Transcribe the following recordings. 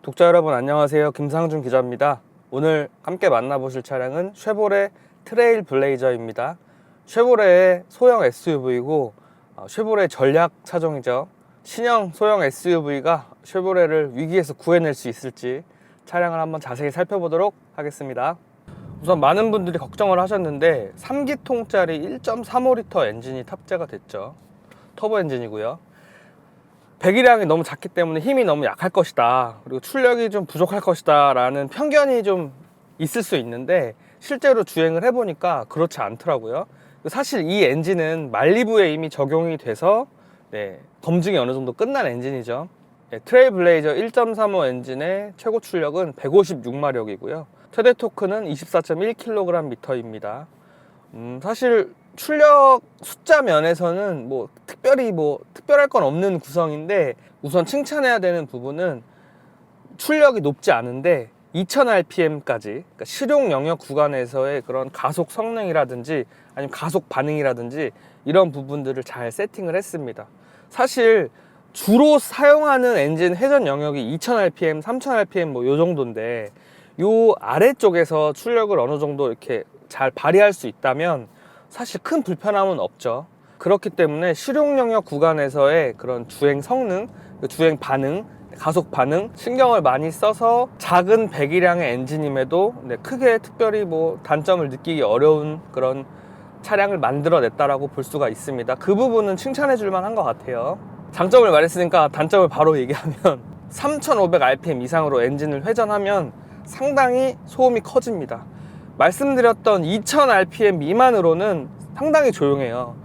독자 여러분 안녕하세요. 김상준 기자입니다. 오늘 함께 만나보실 차량은 쉐보레 트레일 블레이저입니다. 쉐보레의 소형 SUV이고 쉐보레 전략 차종이죠. 신형 소형 SUV가 쉐보레를 위기에서 구해낼 수 있을지 차량을 한번 자세히 살펴보도록 하겠습니다. 우선 많은 분들이 걱정을 하셨는데 3기통짜리 1.35L 엔진이 탑재가 됐죠. 터보 엔진이고요. 배기량이 너무 작기 때문에 힘이 너무 약할 것이다, 그리고 출력이 좀 부족할 것이다 라는 편견이 좀 있을 수 있는데 실제로 주행을 해보니까 그렇지 않더라고요. 사실 이 엔진은 말리부에 이미 적용이 돼서 검증이 어느 정도 끝난 엔진이죠. 트레일 블레이저 1.35 엔진의 최고 출력은 156마력이고요 최대 토크는 24.1kgm입니다. 사실 출력 숫자 면에서는 특별할 건 없는 구성인데, 우선 칭찬해야 되는 부분은 출력이 높지 않은데 2000rpm까지, 그러니까 실용 영역 구간에서의 그런 가속 성능이라든지 아니면 가속 반응이라든지 이런 부분들을 잘 세팅을 했습니다. 사실 주로 사용하는 엔진 회전 영역이 2000rpm, 3000rpm 요 정도인데, 요 아래쪽에서 출력을 어느 정도 이렇게 잘 발휘할 수 있다면 사실 큰 불편함은 없죠. 그렇기 때문에 실용 영역 구간에서의 그런 주행 성능, 주행 반응, 가속 반응 신경을 많이 써서 작은 배기량의 엔진임에도 크게 특별히 단점을 느끼기 어려운 그런 차량을 만들어냈다라고 볼 수가 있습니다. 그 부분은 칭찬해 줄 만한 것 같아요. 장점을 말했으니까 단점을 바로 얘기하면 3500rpm 이상으로 엔진을 회전하면 상당히 소음이 커집니다. 말씀드렸던 2000rpm 미만으로는 상당히 조용해요.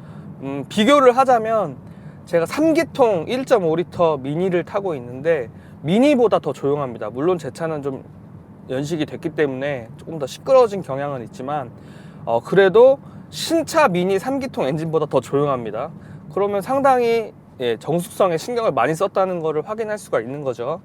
비교를 하자면 제가 3기통 1.5L 미니를 타고 있는데 미니보다 더 조용합니다. 물론 제 차는 좀 연식이 됐기 때문에 조금 더 시끄러워진 경향은 있지만 그래도 신차 미니 3기통 엔진보다 더 조용합니다. 그러면 상당히 정숙성에 신경을 많이 썼다는 것을 확인할 수가 있는 거죠.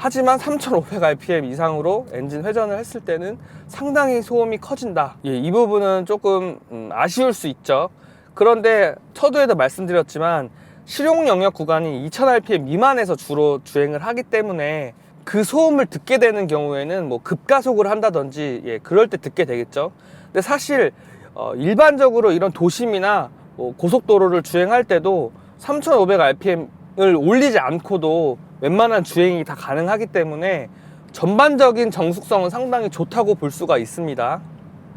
하지만 3500rpm 이상으로 엔진 회전을 했을 때는 상당히 소음이 커진다. 이 부분은 조금 아쉬울 수 있죠. 그런데 서두에도 말씀드렸지만 실용 영역 구간이 2000rpm 미만에서 주로 주행을 하기 때문에 그 소음을 듣게 되는 경우에는 급가속을 한다든지 그럴 때 듣게 되겠죠. 근데 사실 일반적으로 이런 도심이나 고속도로를 주행할 때도 3500rpm을 올리지 않고도 웬만한 주행이 다 가능하기 때문에 전반적인 정숙성은 상당히 좋다고 볼 수가 있습니다.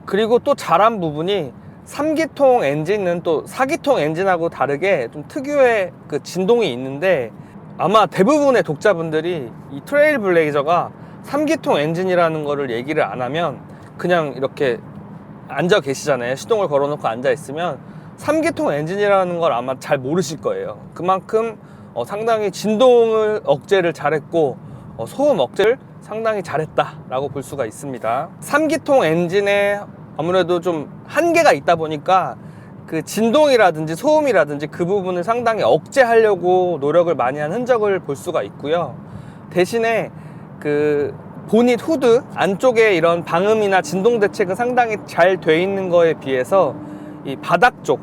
그리고 또 잘한 부분이 3기통 엔진은 또 4기통 엔진하고 다르게 좀 특유의 그 진동이 있는데, 아마 대부분의 독자분들이 이 트레일 블레이저가 3기통 엔진이라는 거를 얘기를 안 하면 그냥 이렇게 앉아 계시잖아요. 시동을 걸어놓고 앉아 있으면 3기통 엔진이라는 걸 아마 잘 모르실 거예요. 그만큼 상당히 진동을 억제를 잘했고 소음 억제를 상당히 잘했다라고 볼 수가 있습니다. 3기통 엔진에 아무래도 좀 한계가 있다 보니까 그 진동이라든지 소음이라든지 그 부분을 상당히 억제하려고 노력을 많이 한 흔적을 볼 수가 있고요. 대신에 그 보닛 후드 안쪽에 이런 방음이나 진동 대책은 상당히 잘 돼 있는 거에 비해서 이 바닥 쪽,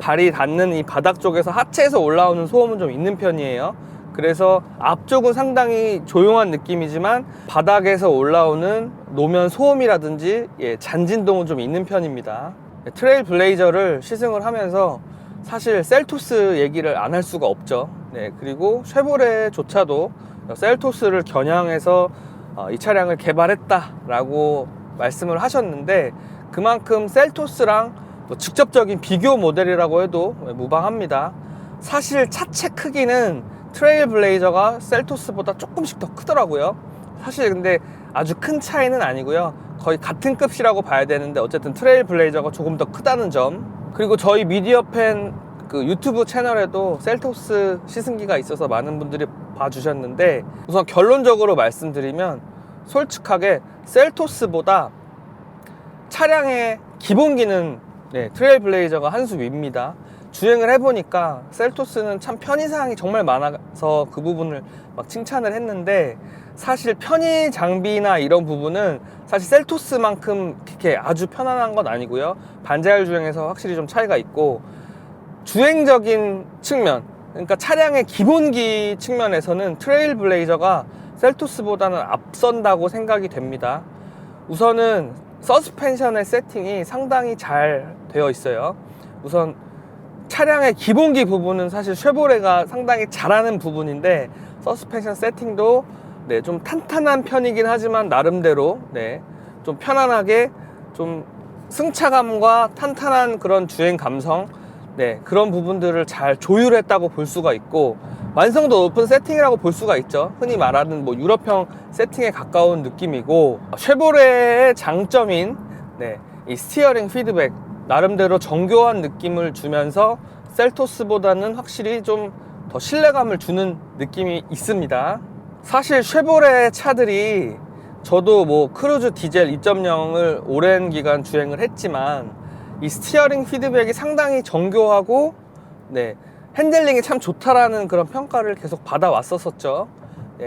발이 닿는 이 바닥 쪽에서 하체에서 올라오는 소음은 좀 있는 편이에요. 그래서 앞쪽은 상당히 조용한 느낌이지만 바닥에서 올라오는 노면 소음이라든지 잔진동은 좀 있는 편입니다. 트레일 블레이저를 시승을 하면서 사실 셀토스 얘기를 안 할 수가 없죠. 그리고 쉐보레조차도 셀토스를 겨냥해서 이 차량을 개발했다라고 말씀을 하셨는데, 그만큼 셀토스랑 직접적인 비교 모델이라고 해도 무방합니다. 사실 차체 크기는 트레일 블레이저가 셀토스보다 조금씩 더 크더라고요. 사실 근데 아주 큰 차이는 아니고요. 거의 같은 급이라고 봐야 되는데 어쨌든 트레일 블레이저가 조금 더 크다는 점. 그리고 저희 미디어팬 그 유튜브 채널에도 셀토스 시승기가 있어서 많은 분들이 봐주셨는데, 우선 결론적으로 말씀드리면 솔직하게 셀토스보다 차량의 기본기는 트레일 블레이저가 한 수 위입니다. 주행을 해보니까 셀토스는 참 편의사항이 정말 많아서 그 부분을 막 칭찬을 했는데, 사실 편의 장비나 이런 부분은 사실 셀토스만큼 그렇게 아주 편안한 건 아니고요. 반자율 주행에서 확실히 좀 차이가 있고, 주행적인 측면, 그러니까 차량의 기본기 측면에서는 트레일 블레이저가 셀토스보다는 앞선다고 생각이 됩니다. 우선은 서스펜션의 세팅이 상당히 잘 되어 있어요. 우선 차량의 기본기 부분은 사실 쉐보레가 상당히 잘하는 부분인데, 서스펜션 세팅도 좀 탄탄한 편이긴 하지만 나름대로 좀 편안하게, 좀 승차감과 탄탄한 그런 주행 감성, 그런 부분들을 잘 조율했다고 볼 수가 있고, 완성도 높은 세팅이라고 볼 수가 있죠. 흔히 말하는 뭐 유럽형 세팅에 가까운 느낌이고, 쉐보레의 장점인 이 스티어링 피드백, 나름대로 정교한 느낌을 주면서 셀토스보다는 확실히 좀 더 신뢰감을 주는 느낌이 있습니다. 사실 쉐보레 차들이, 저도 뭐 크루즈 디젤 2.0을 오랜 기간 주행을 했지만 이 스티어링 피드백이 상당히 정교하고 핸들링이 참 좋다라는 그런 평가를 계속 받아왔었죠.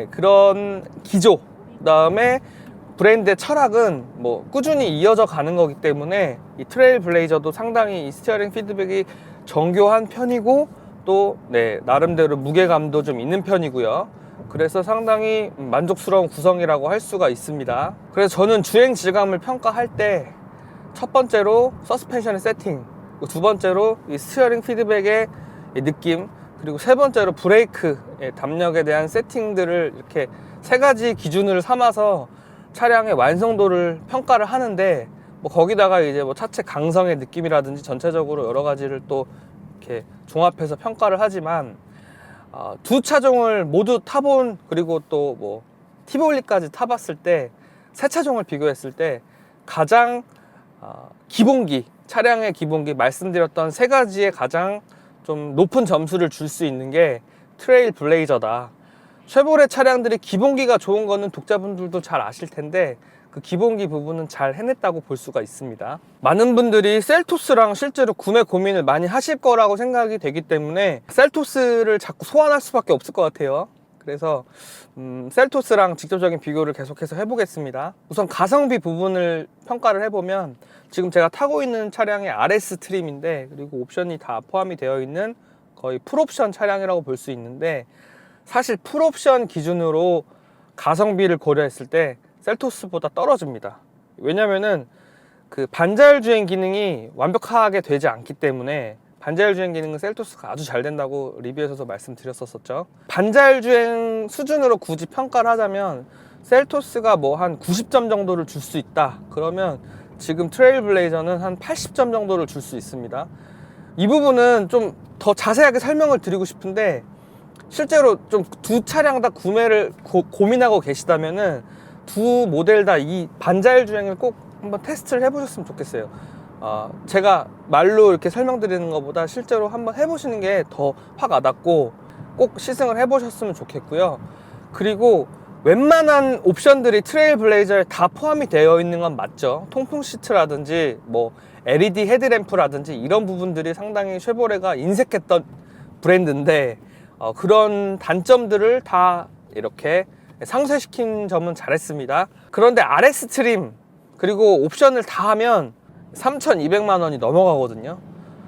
그런 기조, 그다음에 브랜드의 철학은 뭐 꾸준히 이어져 가는 거기 때문에 이 트레일 블레이저도 상당히 이 스티어링 피드백이 정교한 편이고, 또 나름대로 무게감도 좀 있는 편이고요. 그래서 상당히 만족스러운 구성이라고 할 수가 있습니다. 그래서 저는 주행 질감을 평가할 때 첫 번째로 서스펜션의 세팅, 두 번째로 이 스티어링 피드백의 느낌, 그리고 세 번째로 브레이크 담력에 대한 세팅들을 이렇게 세 가지 기준을 삼아서 차량의 완성도를 평가를 하는데, 뭐 거기다가 이제 뭐 차체 강성의 느낌이라든지 전체적으로 여러 가지를 또 이렇게 종합해서 평가를 하지만, 두 차종을 모두 타본, 그리고 또 뭐 티볼리까지 타봤을 때, 세 차종을 비교했을 때 가장 기본기, 차량의 기본기, 말씀드렸던 세 가지에 가장 좀 높은 점수를 줄 수 있는 게 트레일 블레이저다. 쉐보레 차량들이 기본기가 좋은 거는 독자분들도 잘 아실 텐데, 그 기본기 부분은 잘 해냈다고 볼 수가 있습니다. 많은 분들이 셀토스랑 실제로 구매 고민을 많이 하실 거라고 생각이 되기 때문에 셀토스를 자꾸 소환할 수밖에 없을 것 같아요. 그래서 셀토스랑 직접적인 비교를 계속해서 해보겠습니다. 우선 가성비 부분을 평가를 해보면, 지금 제가 타고 있는 차량의 RS 트림인데, 그리고 옵션이 다 포함이 되어 있는 거의 풀옵션 차량이라고 볼 수 있는데, 사실 풀옵션 기준으로 가성비를 고려했을 때 셀토스보다 떨어집니다. 왜냐면은 그 반자율 주행 기능이 완벽하게 되지 않기 때문에, 반자율 주행 기능은 셀토스가 아주 잘 된다고 리뷰에서도 말씀드렸었죠. 반자율 주행 수준으로 굳이 평가를 하자면 셀토스가 뭐 한 90점 정도를 줄 수 있다 그러면, 지금 트레일 블레이저는 한 80점 정도를 줄 수 있습니다. 이 부분은 좀 더 자세하게 설명을 드리고 싶은데, 실제로 좀 두 차량 다 구매를 고민하고 계시다면은 두 모델 다 이 반자율 주행을 꼭 한번 테스트를 해보셨으면 좋겠어요. 제가 말로 이렇게 설명드리는 것보다 실제로 한번 해보시는 게 더 확 와닿고, 꼭 시승을 해보셨으면 좋겠고요. 그리고 웬만한 옵션들이 트레일 블레이저에 다 포함이 되어 있는 건 맞죠. 통풍 시트라든지 뭐 LED 헤드램프라든지 이런 부분들이 상당히 쉐보레가 인색했던 브랜드인데, 그런 단점들을 다 이렇게 상쇄시킨 점은 잘했습니다. 그런데 RS 트림 그리고 옵션을 다 하면 3,200만 원이 넘어가거든요.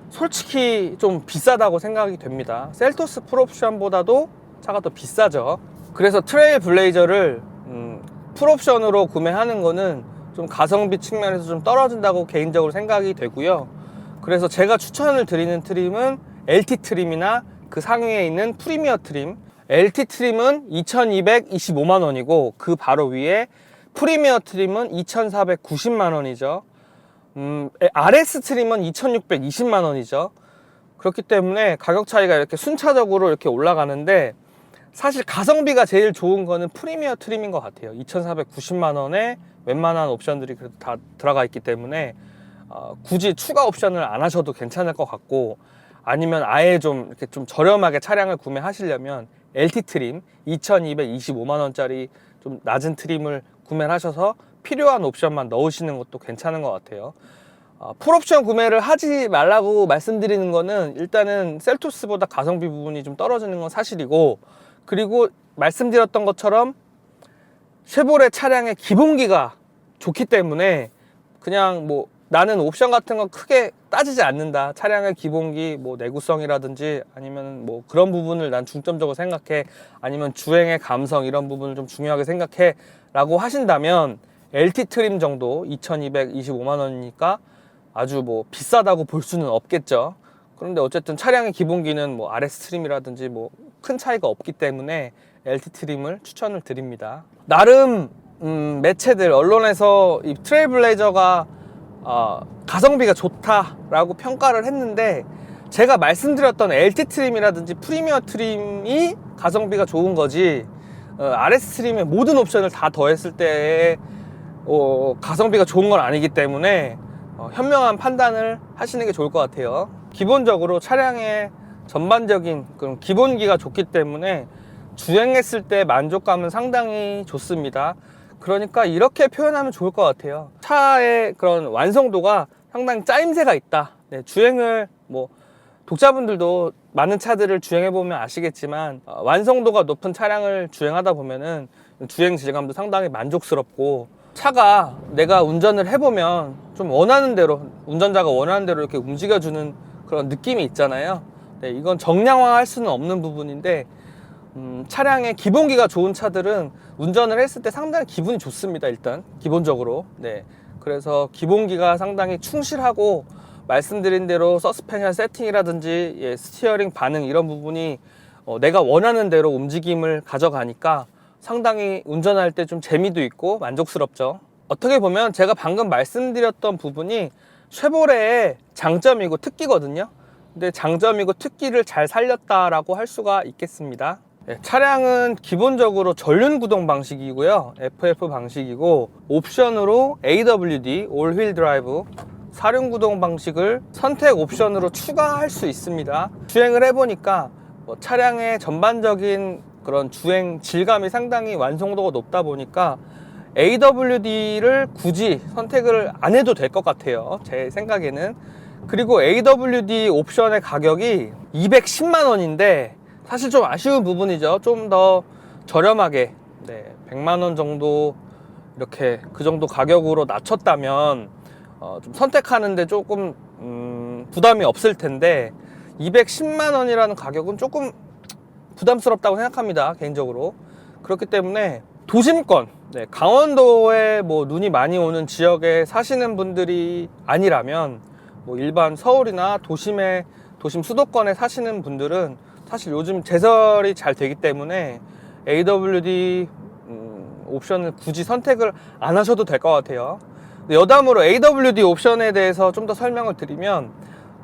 솔직히 좀 비싸다고 생각이 됩니다. 셀토스 풀옵션보다도 차가 더 비싸죠. 그래서 트레일 블레이저를 풀옵션으로 구매하는 거는 좀 가성비 측면에서 좀 떨어진다고 개인적으로 생각이 되고요. 그래서 제가 추천을 드리는 트림은 LT 트림이나 그 상위에 있는 프리미어 트림. LT 트림은 2,225만 원이고, 그 바로 위에 프리미어 트림은 2,490만 원이죠. RS 트림은 2,620만 원이죠. 그렇기 때문에 가격 차이가 이렇게 순차적으로 이렇게 올라가는데, 사실 가성비가 제일 좋은 거는 프리미어 트림인 것 같아요. 2,490만 원에 웬만한 옵션들이 그래도 다 들어가 있기 때문에 굳이 추가 옵션을 안 하셔도 괜찮을 것 같고, 아니면 아예 좀 이렇게 좀 저렴하게 차량을 구매하시려면 LT 트림 2,225만 원짜리 좀 낮은 트림을 구매를 하셔서 필요한 옵션만 넣으시는 것도 괜찮은 것 같아요. 풀옵션 구매를 하지 말라고 말씀드리는 거는, 일단은 셀토스보다 가성비 부분이 좀 떨어지는 건 사실이고, 그리고 말씀드렸던 것처럼 쉐보레 차량의 기본기가 좋기 때문에 그냥 뭐 나는 옵션 같은 거 크게 따지지 않는다. 차량의 기본기, 뭐 내구성이라든지 아니면 뭐 그런 부분을 난 중점적으로 생각해. 아니면 주행의 감성 이런 부분을 좀 중요하게 생각해. 라고 하신다면 LT 트림 정도 2225만 원이니까 아주 뭐 비싸다고 볼 수는 없겠죠. 그런데 어쨌든 차량의 기본기는 뭐 RS 트림이라든지 뭐 큰 차이가 없기 때문에 LT 트림을 추천을 드립니다. 나름 매체들 언론에서 이 트레일블레이저가 가성비가 좋다라고 평가를 했는데 제가 말씀드렸던 LT 트림이라든지 프리미어 트림이 가성비가 좋은 거지 RS 트림의 모든 옵션을 다 더했을 때 가성비가 좋은 건 아니기 때문에 현명한 판단을 하시는 게 좋을 것 같아요. 기본적으로 차량의 전반적인 그런 기본기가 좋기 때문에 주행했을 때 만족감은 상당히 좋습니다. 그러니까 이렇게 표현하면 좋을 것 같아요. 차의 그런 완성도가 상당히 짜임새가 있다. 네, 주행을 뭐 독자분들도 많은 차들을 주행해보면 아시겠지만 완성도가 높은 차량을 주행하다 보면은 주행 질감도 상당히 만족스럽고 차가 내가 운전을 해보면 좀 원하는 대로 운전자가 원하는 대로 이렇게 움직여주는 그런 느낌이 있잖아요. 네, 이건 정량화할 수는 없는 부분인데 차량의 기본기가 좋은 차들은 운전을 했을 때 상당히 기분이 좋습니다. 일단 기본적으로. 네, 그래서 기본기가 상당히 충실하고 말씀드린 대로 서스펜션 세팅이라든지 스티어링 반응 이런 부분이 내가 원하는 대로 움직임을 가져가니까 상당히 운전할 때 좀 재미도 있고 만족스럽죠. 어떻게 보면 제가 방금 말씀드렸던 부분이 쉐보레의 장점이고 특기거든요. 근데 장점이고 특기를 잘 살렸다라고 할 수가 있겠습니다. 네, 차량은 기본적으로 전륜 구동 방식이고요. FF 방식이고 옵션으로 AWD, 올 휠 드라이브, 사륜 구동 방식을 선택 옵션으로 추가할 수 있습니다. 주행을 해보니까 차량의 전반적인 그런 주행 질감이 상당히 완성도가 높다 보니까 AWD를 굳이 선택을 안 해도 될 것 같아요. 제 생각에는. 그리고 AWD 옵션의 가격이 210만 원인데 사실 좀 아쉬운 부분이죠. 좀 더 저렴하게 100만 원 정도 이렇게 그 정도 가격으로 낮췄다면 좀 선택하는데 조금 부담이 없을 텐데 210만 원이라는 가격은 조금 부담스럽다고 생각합니다. 개인적으로. 그렇기 때문에 도심권, 강원도에 뭐 눈이 많이 오는 지역에 사시는 분들이 아니라면 뭐 일반 서울이나 도심 수도권에 사시는 분들은 사실 요즘 제설이 잘 되기 때문에 AWD 옵션을 굳이 선택을 안 하셔도 될 것 같아요. 여담으로 AWD 옵션에 대해서 좀 더 설명을 드리면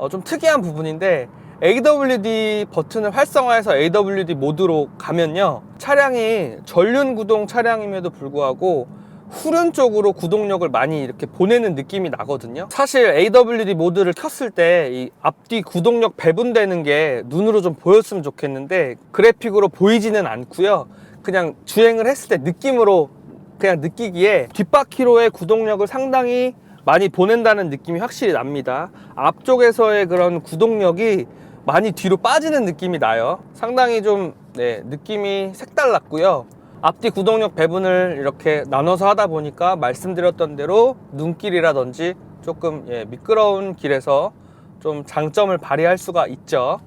좀 특이한 부분인데 AWD 버튼을 활성화해서 AWD 모드로 가면요, 차량이 전륜 구동 차량임에도 불구하고 후륜 쪽으로 구동력을 많이 이렇게 보내는 느낌이 나거든요. 사실 AWD 모드를 켰을 때 이 앞뒤 구동력 배분되는 게 눈으로 좀 보였으면 좋겠는데 그래픽으로 보이지는 않고요. 그냥 주행을 했을 때 느낌으로 그냥 느끼기에 뒷바퀴로의 구동력을 상당히 많이 보낸다는 느낌이 확실히 납니다. 앞쪽에서의 그런 구동력이 많이 뒤로 빠지는 느낌이 나요. 상당히 좀 느낌이 색달랐고요. 앞뒤 구동력 배분을 이렇게 나눠서 하다 보니까 말씀드렸던 대로 눈길이라든지 조금 미끄러운 길에서 좀 장점을 발휘할 수가 있죠.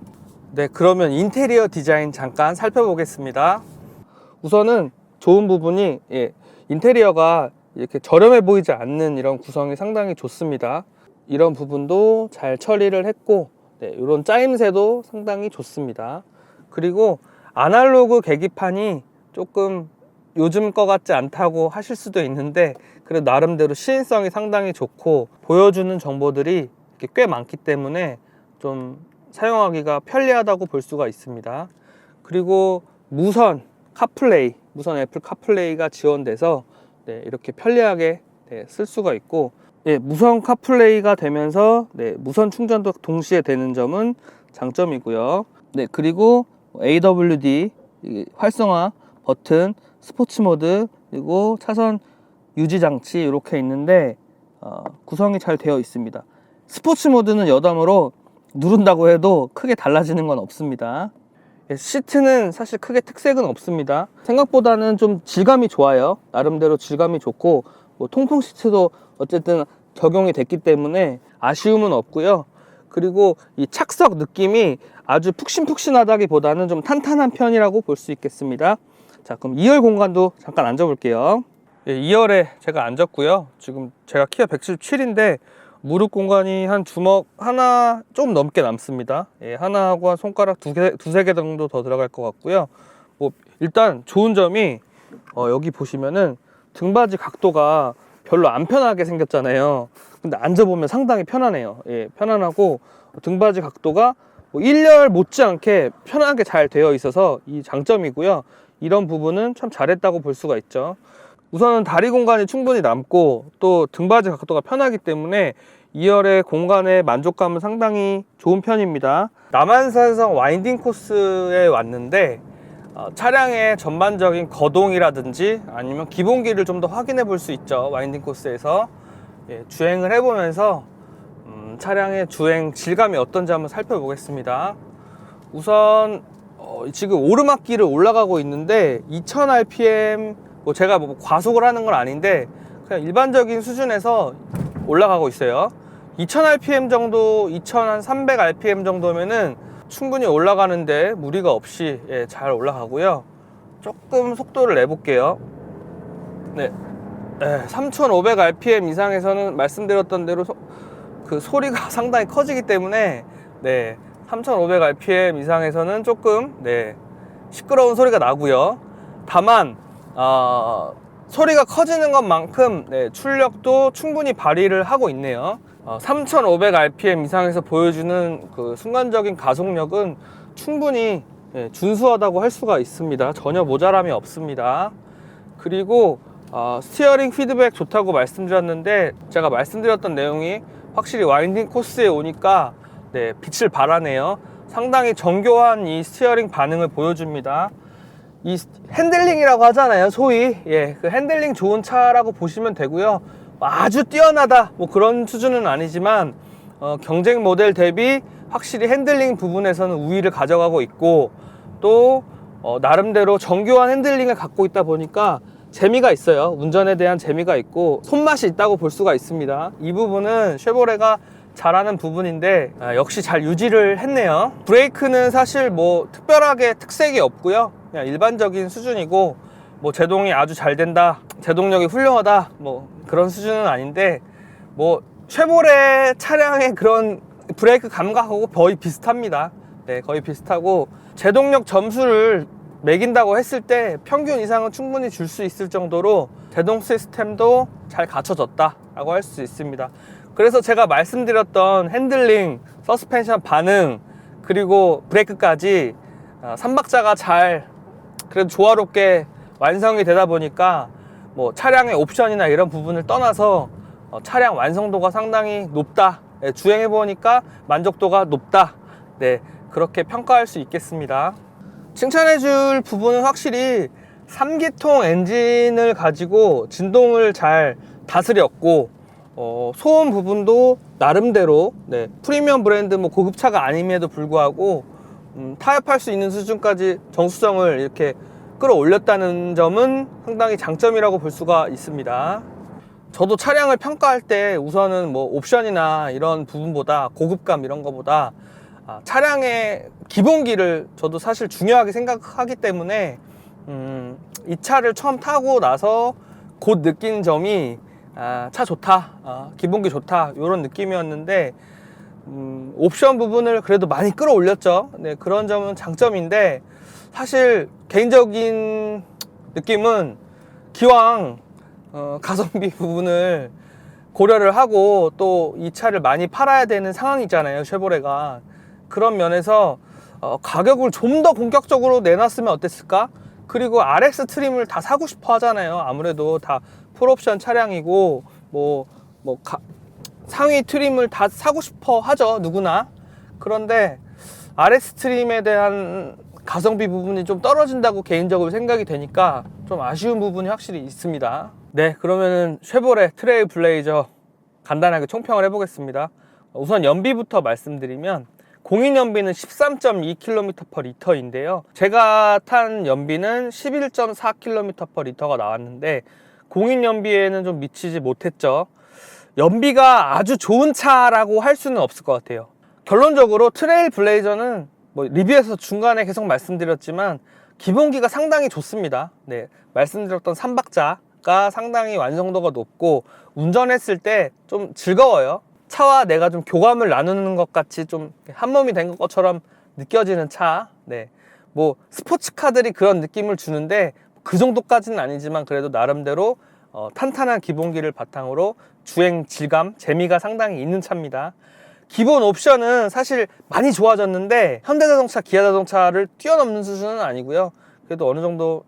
네, 그러면 인테리어 디자인 잠깐 살펴보겠습니다. 우선은 좋은 부분이 인테리어가 이렇게 저렴해 보이지 않는 이런 구성이 상당히 좋습니다. 이런 부분도 잘 처리를 했고 이런 짜임새도 상당히 좋습니다. 그리고 아날로그 계기판이 조금 요즘 거 같지 않다고 하실 수도 있는데 그래도 나름대로 시인성이 상당히 좋고 보여주는 정보들이 꽤 많기 때문에 좀 사용하기가 편리하다고 볼 수가 있습니다. 그리고 무선 애플 카플레이가 지원돼서 이렇게 편리하게 쓸 수가 있고 무선 카플레이가 되면서 무선 충전도 동시에 되는 점은 장점이고요. 그리고 AWD 활성화 버튼, 스포츠 모드, 그리고 차선 유지 장치 이렇게 있는데 구성이 잘 되어 있습니다. 스포츠 모드는 여담으로 누른다고 해도 크게 달라지는 건 없습니다. 시트는 사실 크게 특색은 없습니다. 생각보다는 좀 질감이 좋아요. 나름대로 질감이 좋고 통풍 시트도 어쨌든 적용이 됐기 때문에 아쉬움은 없고요. 그리고 이 착석 느낌이 아주 푹신푹신하다기보다는 좀 탄탄한 편이라고 볼 수 있겠습니다. 자, 그럼 2열 공간도 잠깐 앉아볼게요. 예, 2열에 제가 앉았고요. 지금 제가 키가 177인데 무릎 공간이 한 주먹 하나 좀 넘게 남습니다. 예, 하나하고 한 손가락 두세 개 정도 더 들어갈 것 같고요. 뭐 일단 좋은 점이 여기 보시면은 등받이 각도가 별로 안 편하게 생겼잖아요. 근데 앉아보면 상당히 편하네요. 예, 편안하고 등받이 각도가 뭐 1열 못지않게 편하게 잘 되어 있어서 이 장점이고요. 이런 부분은 참 잘했다고 볼 수가 있죠. 우선은 다리 공간이 충분히 남고 또 등받이 각도가 편하기 때문에 2열의 공간의 만족감은 상당히 좋은 편입니다. 남한산성 와인딩 코스에 왔는데 차량의 전반적인 거동이라든지 아니면 기본기를 좀 더 확인해 볼 수 있죠. 와인딩 코스에서 주행을 해보면서 차량의 주행 질감이 어떤지 한번 살펴보겠습니다. 우선 지금 오르막길을 올라가고 있는데 2000rpm 뭐 제가 뭐 과속을 하는 건 아닌데 그냥 일반적인 수준에서 올라가고 있어요. 2000rpm 정도, 2300rpm 정도면은 충분히 올라가는데 무리가 없이 잘 올라가고요. 조금 속도를 내볼게요. 네, 3500rpm 이상에서는 말씀드렸던 대로 그 소리가 상당히 커지기 때문에 3500rpm 이상에서는 조금 시끄러운 소리가 나고요. 다만 소리가 커지는 것만큼 출력도 충분히 발휘를 하고 있네요. 3500rpm 이상에서 보여주는 그 순간적인 가속력은 충분히 준수하다고 할 수가 있습니다. 전혀 모자람이 없습니다. 그리고 스티어링 피드백 좋다고 말씀드렸는데 제가 말씀드렸던 내용이 확실히 와인딩 코스에 오니까 빛을 발하네요. 상당히 정교한 이 스티어링 반응을 보여줍니다. 이 핸들링이라고 하잖아요, 소위. 그 핸들링 좋은 차라고 보시면 되고요. 아주 뛰어나다 뭐 그런 수준은 아니지만 경쟁 모델 대비 확실히 핸들링 부분에서는 우위를 가져가고 있고 또 나름대로 정교한 핸들링을 갖고 있다 보니까 재미가 있어요. 운전에 대한 재미가 있고 손맛이 있다고 볼 수가 있습니다. 이 부분은 쉐보레가 잘하는 부분인데 역시 잘 유지를 했네요. 브레이크는 사실 뭐 특별하게 특색이 없고요. 그냥 일반적인 수준이고 뭐 제동이 아주 잘 된다, 제동력이 훌륭하다 뭐 그런 수준은 아닌데 뭐 쉐보레 차량의 그런 브레이크 감각하고 거의 비슷합니다. 거의 비슷하고 제동력 점수를 매긴다고 했을 때 평균 이상은 충분히 줄 수 있을 정도로 제동 시스템도 잘 갖춰졌다 라고 할 수 있습니다. 그래서 제가 말씀드렸던 핸들링, 서스펜션 반응 그리고 브레이크까지 3박자가 잘 그래도 조화롭게 완성이 되다 보니까 뭐 차량의 옵션이나 이런 부분을 떠나서 차량 완성도가 상당히 높다, 주행해 보니까 만족도가 높다, 그렇게 평가할 수 있겠습니다. 칭찬해 줄 부분은 확실히 3기통 엔진을 가지고 진동을 잘 다스렸고 소음 부분도 나름대로 프리미엄 브랜드 뭐 고급차가 아님에도 불구하고 타협할 수 있는 수준까지 정수성을 이렇게 끌어올렸다는 점은 상당히 장점이라고 볼 수가 있습니다. 저도 차량을 평가할 때 우선은 뭐 옵션이나 이런 부분보다 고급감 이런 거보다 차량의 기본기를 저도 사실 중요하게 생각하기 때문에 이 차를 처음 타고 나서 곧 느낀 점이 차 좋다, 기본기 좋다 이런 느낌이었는데 옵션 부분을 그래도 많이 끌어올렸죠. 그런 점은 장점인데 사실 개인적인 느낌은 기왕 가성비 부분을 고려를 하고 또 이 차를 많이 팔아야 되는 상황이잖아요, 쉐보레가. 그런 면에서 가격을 좀 더 공격적으로 내놨으면 어땠을까? 그리고 RX 트림을 다 사고 싶어 하잖아요. 아무래도 다 풀옵션 차량이고 상위 트림을 다 사고 싶어 하죠, 누구나. 그런데 RX 트림에 대한 가성비 부분이 좀 떨어진다고 개인적으로 생각이 되니까 좀 아쉬운 부분이 확실히 있습니다. 그러면은 쉐보레 트레일 블레이저 간단하게 총평을 해보겠습니다. 우선 연비부터 말씀드리면 공인 연비는 13.2km/L인데요. 제가 탄 연비는 11.4km/L가 나왔는데 공인 연비에는 좀 미치지 못했죠. 연비가 아주 좋은 차라고 할 수는 없을 것 같아요. 결론적으로 트레일 블레이저는 뭐 리뷰에서 중간에 계속 말씀드렸지만 기본기가 상당히 좋습니다. 네, 말씀드렸던 3박자가 상당히 완성도가 높고 운전했을 때 좀 즐거워요. 차와 내가 좀 교감을 나누는 것 같이 좀 한 몸이 된 것처럼 느껴지는 차. 네, 뭐 스포츠카들이 그런 느낌을 주는데 그 정도까지는 아니지만 그래도 나름대로 탄탄한 기본기를 바탕으로 주행 질감, 재미가 상당히 있는 차입니다. 기본 옵션은 사실 많이 좋아졌는데 현대자동차, 기아자동차를 뛰어넘는 수준은 아니고요. 그래도 어느 정도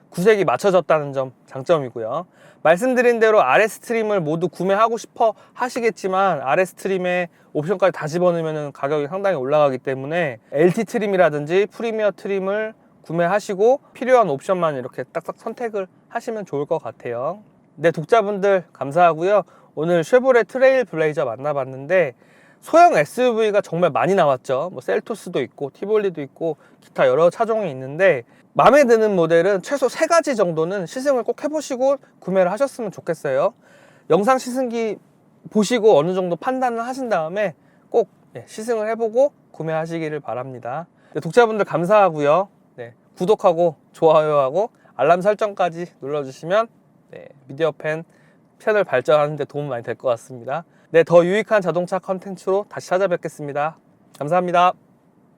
구색이 맞춰졌다는 점 장점이고요. 말씀드린 대로 RS 트림을 모두 구매하고 싶어 하시겠지만 RS 트림에 옵션까지 다 집어넣으면 가격이 상당히 올라가기 때문에 LT 트림이라든지 프리미어 트림을 구매하시고 필요한 옵션만 이렇게 딱딱 선택을 하시면 좋을 것 같아요. 네, 독자분들 감사하고요. 오늘 쉐보레 트레일 블레이저 만나봤는데 소형 SUV가 정말 많이 나왔죠. 뭐 셀토스도 있고 티볼리도 있고 기타 여러 차종이 있는데 마음에 드는 모델은 최소 3가지 정도는 시승을 꼭 해보시고 구매를 하셨으면 좋겠어요. 영상 시승기 보시고 어느 정도 판단을 하신 다음에 꼭 시승을 해보고 구매하시기를 바랍니다. 네, 독자분들 감사하고요. 네, 구독하고 좋아요하고 알람 설정까지 눌러주시면 미디어 팬 채널 발전하는 데 도움 많이 될 것 같습니다. 네, 더 유익한 자동차 컨텐츠로 다시 찾아뵙겠습니다. 감사합니다.